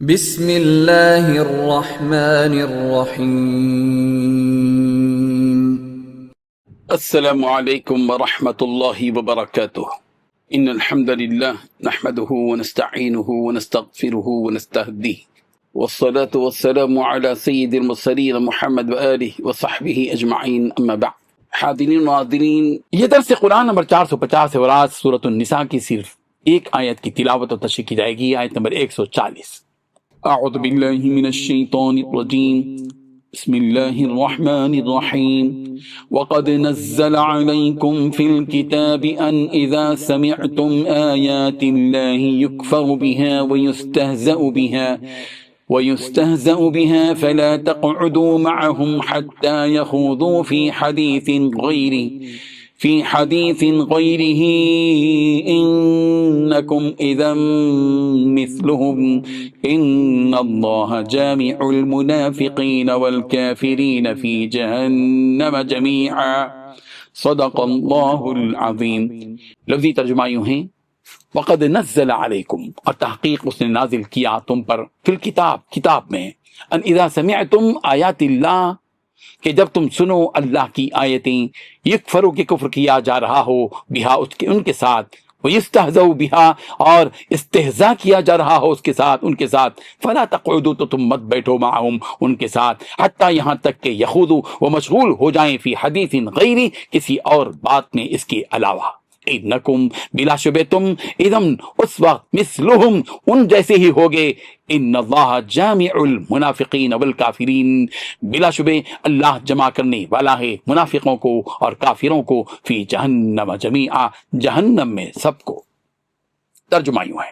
بسم اللہ الرحمن الرحیم۔ السلام علیکم ورحمۃ اللہ وبرکاتہ۔ ان الحمد للہ نحمده ونستعینه ونستغفره ونستهدیه والصلاة والسلام على سید المرسلین محمد وآلہ وصحبہ اجمعین، اما بعد۔ حاضرین و ناظرین، یہ درس قرآن نمبر 450 ہے اور آج سورۃ النساء کی صرف ایک آیت کی تلاوت و تشریح کی جائے گی، آیت نمبر 140۔ اعوذ باللہ من الشیطان الرجیم، بسم اللہ الرحمن الرحیم۔ وقد نزل علیکم فی الکتاب ان اذا سمعتم آیات اللہ یکفر بها ويستهزأ بها فلا تقعدوا معهم حتى يخوضوا في حديث غيره إنكم إذا مثلهم إن الله جامع المنافقين والكافرين في جهنم جميعا صدق الله العظيم۔ لفظی ترجمہ یوں ہیں، وقد نزل علیکم، اور تحقیق اس نے نازل کیا تم پر، فی الکتاب، کتاب میں، ان اذا سمعتم آیات اللہ، کہ جب تم سنو اللہ کی آیتیں، یکفرو کہ کفر کیا جا رہا ہو بہا ان کے ساتھ، ویستہزؤ بہا اور استہزاء کیا جا رہا ہو اس کے ساتھ، ان کے ساتھ، فلا تقعدوا تو تم مت بیٹھو معہم ان کے ساتھ، حتیٰ یہاں تک کہ یخوضوا وہ مشغول ہو جائیں فی حدیث غیری کسی اور بات میں اس کے علاوہ، انکم بلا شبہ تم اذن اس وقت مثلہم ان جیسے ہی ہوگے، ان اللہ جامع المنافقین والکافرین، بلا شبہ اللہ جمع کرنے والا ہے منافقوں کو اور کافروں کو، فی جہنم جمیعا، جہنم میں سب کو۔ ترجمہ یوں ہے،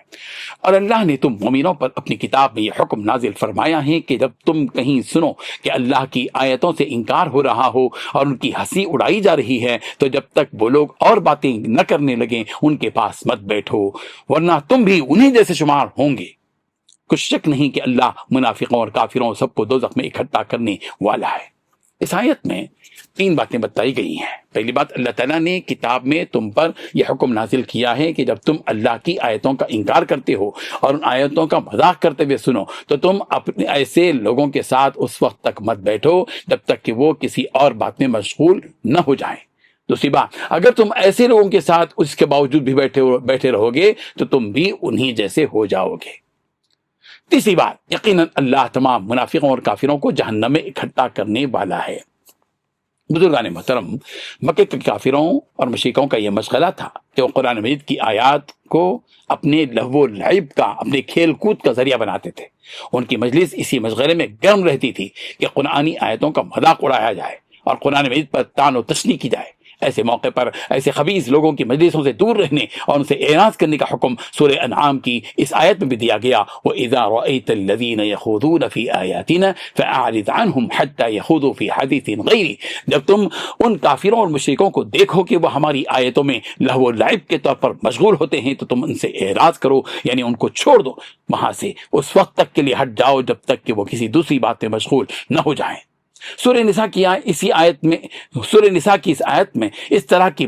اور اللہ نے تم مومنوں پر اپنی کتاب میں یہ حکم نازل فرمایا ہے کہ جب تم کہیں سنو کہ اللہ کی آیتوں سے انکار ہو رہا ہو اور ان کی ہنسی اڑائی جا رہی ہے، تو جب تک وہ لوگ اور باتیں نہ کرنے لگیں ان کے پاس مت بیٹھو، ورنہ تم بھی انہی جیسے شمار ہوں گے۔ کچھ شک نہیں کہ اللہ منافقوں اور کافروں سب کو دوزخ میں اکٹھا کرنے والا ہے۔ اس آیت میں تین باتیں بتائی گئی ہیں۔ پہلی بات، اللہ تعالیٰ نے کتاب میں تم پر یہ حکم نازل کیا ہے کہ جب تم اللہ کی آیتوں کا انکار کرتے ہو اور ان آیتوں کا مذاق کرتے ہوئے سنو تو تم اپنے ایسے لوگوں کے ساتھ اس وقت تک مت بیٹھو جب تک کہ وہ کسی اور بات میں مشغول نہ ہو جائیں۔ دوسری بات، اگر تم ایسے لوگوں کے ساتھ اس کے باوجود بھی بیٹھے رہو گے تو تم بھی انہی جیسے ہو جاؤ گے۔ تیسری بات، یقیناً اللہ تمام منافقوں اور کافروں کو جہنم میں اکٹھا کرنے والا ہے۔ بزرگان محترم، مکے کے کافروں اور مشرکوں کا یہ مشغلہ تھا کہ وہ قرآن مجید کی آیات کو اپنے لہو و لعب کا، اپنے کھیل کود کا ذریعہ بناتے تھے۔ ان کی مجلس اسی مشغلے میں گرم رہتی تھی کہ قرآنی آیتوں کا مذاق اڑایا جائے اور قرآن مجید پر طعن و تشنیع کی جائے۔ ایسے موقع پر ایسے خبیث لوگوں کی مجلسوں سے دور رہنے اور ان سے اعراض کرنے کا حکم سورہ انعام کی اس آیت میں بھی دیا گیا، وَإِذَا رَأَيْتَ الَّذِينَ يَخُوضُونَ فِي آيَاتِنَا فَأَعْرِضْ عَنْهُمْ حَتَّى يَخُوضُوا فِي حَدِيثٍ غَيْرِهِ، جب تم ان کافروں اور مشرکوں کو دیکھو کہ وہ ہماری آیتوں میں لہو و لعب کے طور پر مشغول ہوتے ہیں تو تم ان سے اعراض کرو، یعنی ان کو چھوڑ دو، وہاں سے اس وقت تک کے لیے ہٹ جاؤ جب تک کہ وہ کسی دوسری بات میں مشغول نہ ہو جائیں۔ سورہ نساء کی اس آیت میں اس طرح کی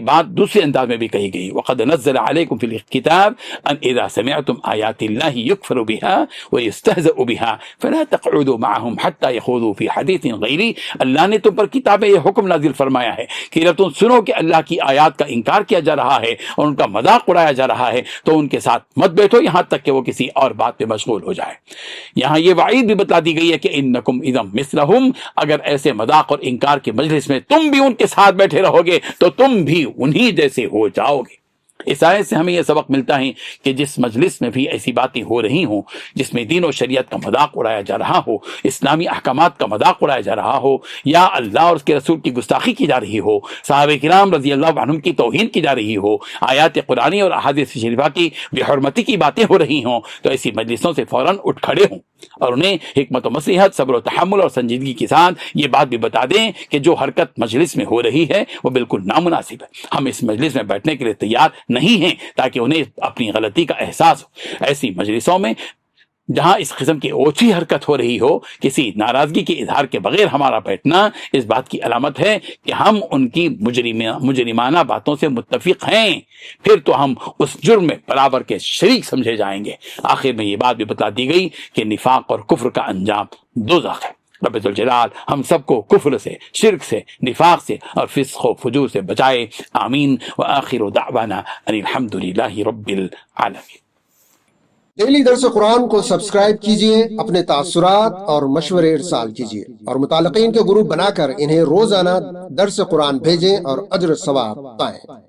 بات دوسرے انداز میں بھی کہی گئی، وقد نزل علیکم فی الکتاب ان اذا سمعتم آیات اللہ یکفر بها ویستہزأ بها فلا تقعدوا معهم حتى يخوضوا فی حدیث غیری۔ اللہ نے تم پر کتاب میں یہ حکم نازل فرمایا ہے کہ جب تم سنو کہ اللہ کی آیات کا انکار کیا جا رہا ہے اور ان کا مذاق اڑایا جا رہا ہے تو ان کے ساتھ مت بیٹھو یہاں تک کہ وہ کسی اور بات پہ مشغول ہو جائے۔ یہاں یہ وعید بھی بتا دی گئی ہے کہ انکم مثلہم، اگر ایسے مذاق اور انکار کے مجلس میں تم بھی ان کے ساتھ بیٹھے رہو گے تو تم بھی انہی جیسے ہو جاؤ گے۔ اس آیت سے ہمیں یہ سبق ملتا ہے کہ جس مجلس میں بھی ایسی باتیں ہو رہی ہوں جس میں دین و شریعت کا مذاق اڑایا جا رہا ہو، اسلامی احکامات کا مذاق اڑایا جا رہا ہو، یا اللہ اور اس کے رسول کی گستاخی کی جا رہی ہو، صحابہ کرام رضی اللہ عنہم کی توہین کی جا رہی ہو، آیات قرآنی اور احادیث شریفہ کی بے حرمتی کی باتیں ہو رہی ہوں، تو ایسی مجلسوں سے فوراً اٹھ کھڑے ہوں اور انہیں حکمت و مصلحت، صبر و تحمل اور سنجیدگی کے ساتھ یہ بات بھی بتا دیں کہ جو حرکت مجلس میں ہو رہی ہے وہ بالکل نامناسب ہے، ہم اس مجلس میں بیٹھنے کے لیے تیار نہیں ہیں، تاکہ انہیں اپنی غلطی کا احساس ہو۔ ایسی مجلسوں میں جہاں اس قسم کی اوچھی حرکت ہو رہی ہو، کسی ناراضگی کے اظہار کے بغیر ہمارا بیٹھنا اس بات کی علامت ہے کہ ہم ان کی مجرمانہ باتوں سے متفق ہیں، پھر تو ہم اس جرم میں برابر کے شریک سمجھے جائیں گے۔ آخر میں یہ بات بھی بتا دی گئی کہ نفاق اور کفر کا انجام دوزخ ہے۔ رب ذوالجلال ہم سب کو کفر سے، شرک سے، نفاق سے اور فسق و فجور سے بچائے، آمین۔ وآخر دعوانا ان الحمد للہ رب العالمین۔ ڈیلی درس قرآن کو سبسکرائب کیجئے، اپنے تاثرات اور مشورے ارسال کیجئے اور متعلقین کے گروپ بنا کر انہیں روزانہ درس قرآن بھیجیں اور اجر ثواب پائیں۔